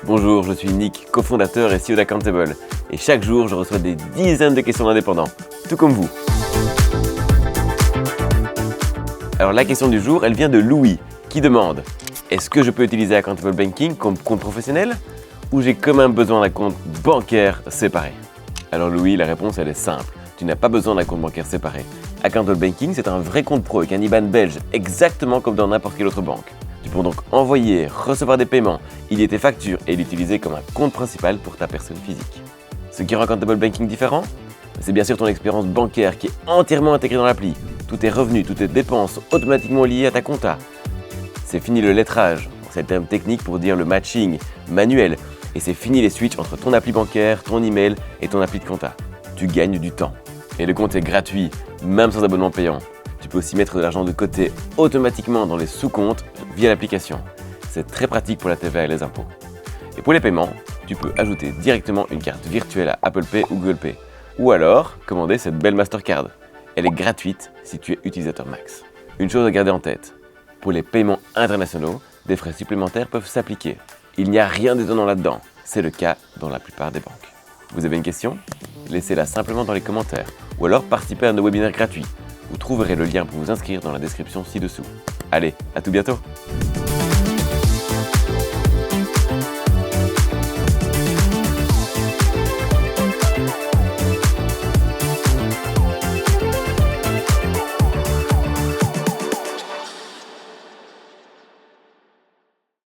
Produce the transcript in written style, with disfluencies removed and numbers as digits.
Bonjour, je suis Nick, cofondateur et CEO d'Accountable. Et chaque jour, je reçois des dizaines de questions d'indépendants, tout comme vous. Alors la question du jour, elle vient de Louis, qui demande « Est-ce que je peux utiliser Accountable Banking comme compte professionnel ou j'ai quand même besoin d'un compte bancaire séparé ?» Alors Louis, la réponse elle est simple. Tu n'as pas besoin d'un compte bancaire séparé. Accountable Banking, c'est un vrai compte pro avec un IBAN belge, exactement comme dans n'importe quelle autre banque. Tu peux donc envoyer, recevoir des paiements, y lier tes factures et l'utiliser comme un compte principal pour ta personne physique. Ce qui rend Accountable Banking différent, c'est bien sûr ton expérience bancaire qui est entièrement intégrée dans l'appli. Tous tes revenus, toutes tes dépenses automatiquement liées à ta compta. C'est fini le lettrage, c'est le terme technique pour dire le matching manuel. Et c'est fini les switches entre ton appli bancaire, ton email et ton appli de compta. Tu gagnes du temps. Et le compte est gratuit, même sans abonnement payant. Tu peux aussi mettre de l'argent de côté automatiquement dans les sous-comptes via l'application. C'est très pratique pour la TVA et les impôts. Et pour les paiements, tu peux ajouter directement une carte virtuelle à Apple Pay ou Google Pay. Ou alors, commander cette belle Mastercard. Elle est gratuite si tu es utilisateur Max. Une chose à garder en tête, pour les paiements internationaux, des frais supplémentaires peuvent s'appliquer. Il n'y a rien d'étonnant là-dedans. C'est le cas dans la plupart des banques. Vous avez une question ? Laissez-la simplement dans les commentaires ou alors participez à nos webinaires gratuits. Vous trouverez le lien pour vous inscrire dans la description ci-dessous. Allez, à tout bientôt!